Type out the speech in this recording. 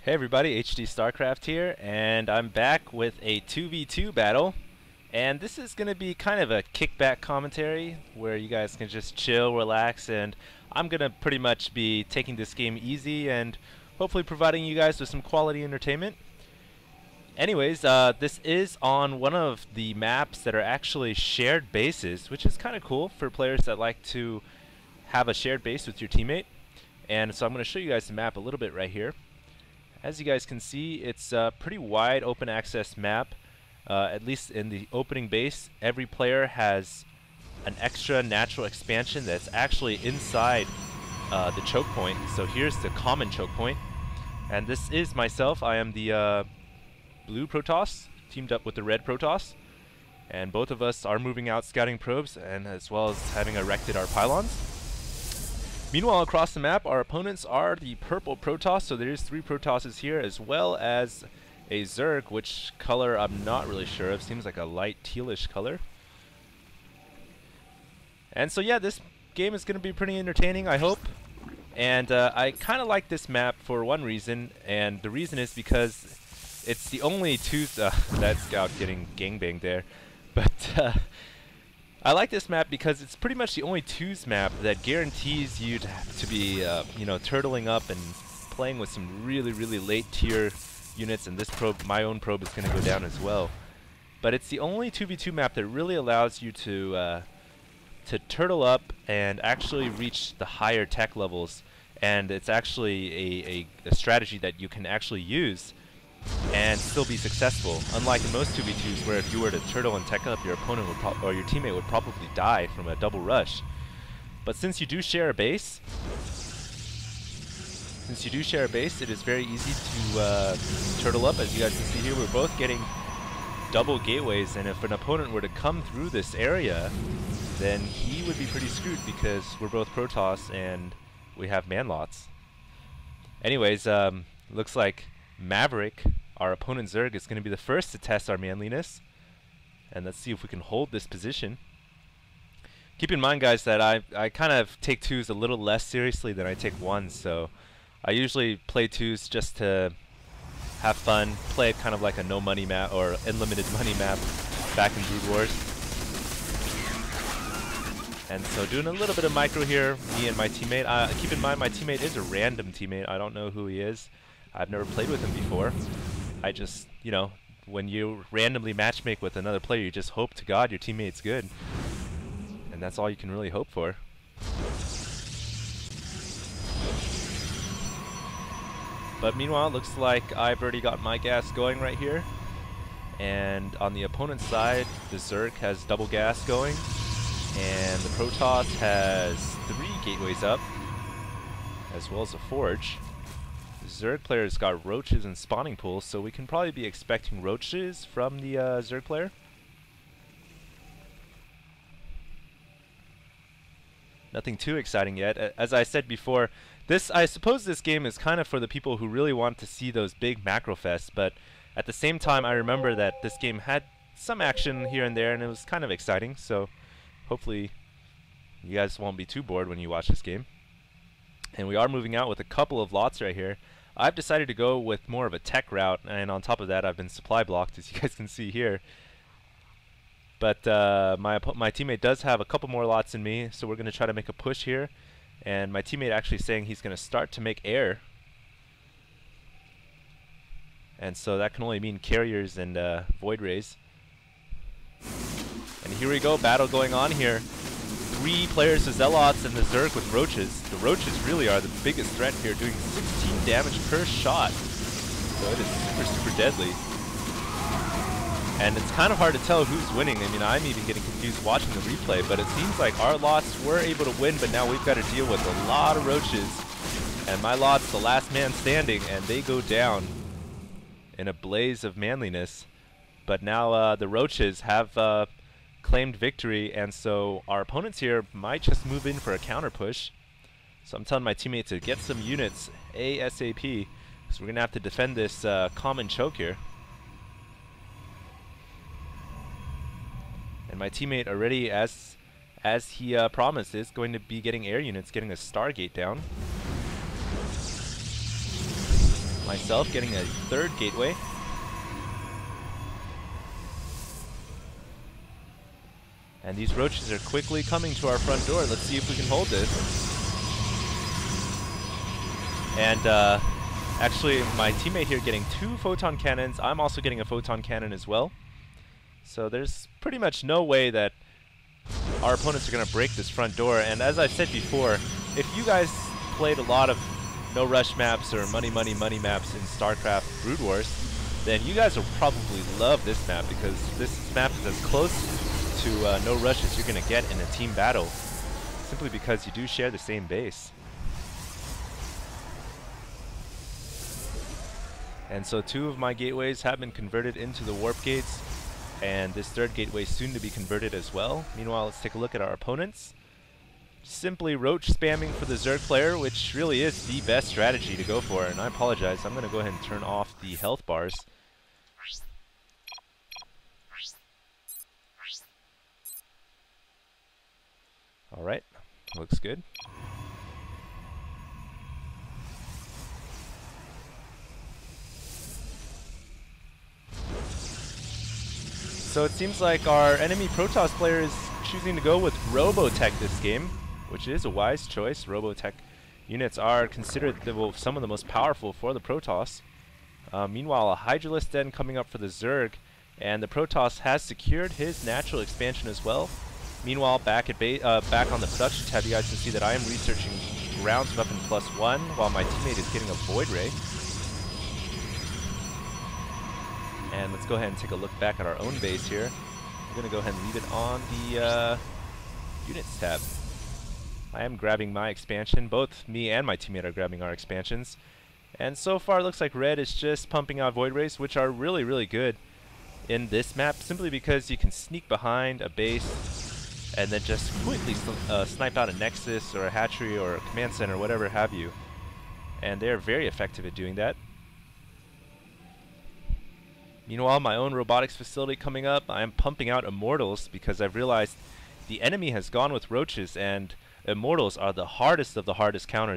Hey everybody, HD Starcraft here, and I'm back with a 2v2 battle. And this is going to be kind of a kickback commentary where you guys can just chill, relax, and I'm going to pretty much be taking this game easy and hopefully providing you guys with some quality entertainment. Anyways, this is on one of the maps that are actually shared bases, which is kind of cool for players that like to have a shared base with your teammate. And so I'm going to show you guys the map a little bit right here. As you guys can see, it's a pretty wide open access map. At least in the opening base, every player has an extra natural expansion that's actually inside the choke point. So here's the common choke point. And this is myself. I am the blue Protoss, teamed up with the red Protoss. And both of us are moving out scouting probes, and as well as having erected our pylons. Meanwhile, across the map, our opponents are the purple Protoss, so there's 3 Protosses here, as well as a Zerg, which color I'm not really sure of. Seems like a light tealish color. And so yeah, this game is going to be pretty entertaining, I hope. And I kind of like this map for one reason, and the reason is because it's the only that scout getting gangbanged there. But I like this map because it's pretty much the only twos map that guarantees you to be, turtling up and playing with some really, really late tier units. And this probe, my own probe, is going to go down as well. But it's the only 2v2 map that really allows you to turtle up and actually reach the higher tech levels. And it's actually a strategy that you can actually use and still be successful, unlike in most 2v2s where if you were to turtle and tech up, your opponent would or your teammate would probably die from a double rush. But since you do share a base, it is very easy to turtle up. As you guys can see here, we're both getting double gateways, and if an opponent were to come through this area, then he would be pretty screwed because we're both Protoss and we have manlots. Anyways, looks like Maverick, our opponent Zerg, is going to be the first to test our manliness. And let's see if we can hold this position. Keep in mind, guys, that I kind of take twos a little less seriously than I take ones. So I usually play twos just to have fun, play it kind of like a no money map or unlimited money map back in Brood Wars. And so doing a little bit of micro here, me and my teammate. Keep in mind, my teammate is a random teammate. I don't know who he is. I've never played with him before. I just, when you randomly matchmake with another player, you just hope to God your teammate's good. And that's all you can really hope for. But meanwhile, it looks like I've already got my gas going right here. And on the opponent's side, the Zerg has double gas going. And the Protoss has 3 gateways up, as well as a forge. Zerg player's got roaches and spawning pools, so we can probably be expecting roaches from the Zerg player. Nothing too exciting yet. As I said before, I suppose this game is kind of for the people who really want to see those big macro fests, but at the same time I remember that this game had some action here and there and it was kind of exciting, so hopefully you guys won't be too bored when you watch this game. And we are moving out with a couple of lots right here. I've decided to go with more of a tech route, and on top of that I've been supply blocked, as you guys can see here. But my teammate does have a couple more lots than me, so we're going to try to make a push here. And my teammate actually saying he's going to start to make air. And so that can only mean carriers and void rays. And here we go, battle going on here. 3 players to Zealots and the Zerg with roaches. The roaches really are the biggest threat here, doing 16 damage per shot. So it is super, super deadly. And it's kind of hard to tell who's winning. I mean, I'm even getting confused watching the replay, but it seems like our lots were able to win, but now we've got to deal with a lot of roaches. And my lot's the last man standing, and they go down in a blaze of manliness. But now the roaches have claimed victory, and so our opponents here might just move in for a counter push. So I'm telling my teammate to get some units ASAP, because we're going to have to defend this common choke here. And my teammate already, as he promised, is going to be getting air units, getting a Stargate down. myself getting a third gateway. And these roaches are quickly coming to our front door. Let's see if we can hold this. And actually, my teammate here getting 2 photon cannons. I'm also getting a photon cannon as well. So there's pretty much no way that our opponents are going to break this front door. And as I said before, if you guys played a lot of no rush maps or money maps in Starcraft Brood Wars, then you guys will probably love this map, because this map is as close to no rush as you're going to get in a team battle, simply because you do share the same base. And so 2 of my gateways have been converted into the warp gates, and this third gateway is soon to be converted as well. Meanwhile, let's take a look at our opponents. Simply roach spamming for the Zerg player, which really is the best strategy to go for. And I apologize, I'm going to go ahead and turn off the health bars. Alright, looks good. So it seems like our enemy Protoss player is choosing to go with Robotech this game, which is a wise choice. Robotech units are considered some of the most powerful for the Protoss. Meanwhile, a Hydralisk Den coming up for the Zerg, and the Protoss has secured his natural expansion as well. Meanwhile, back on the production tab, you guys can see that I am researching Grounds Weapon +1, while my teammate is getting a Void Ray. And let's go ahead and take a look back at our own base here. I'm going to go ahead and leave it on the Units tab. I am grabbing my expansion. Both me and my teammate are grabbing our expansions. And so far, it looks like Red is just pumping out Void Rays, which are really, really good in this map, simply because you can sneak behind a base and then just quickly snipe out a Nexus or a Hatchery or a Command Center, whatever have you. And they're very effective at doing that. Meanwhile, my own robotics facility coming up, I am pumping out Immortals because I've realized the enemy has gone with roaches, and Immortals are the hardest of the hardest counters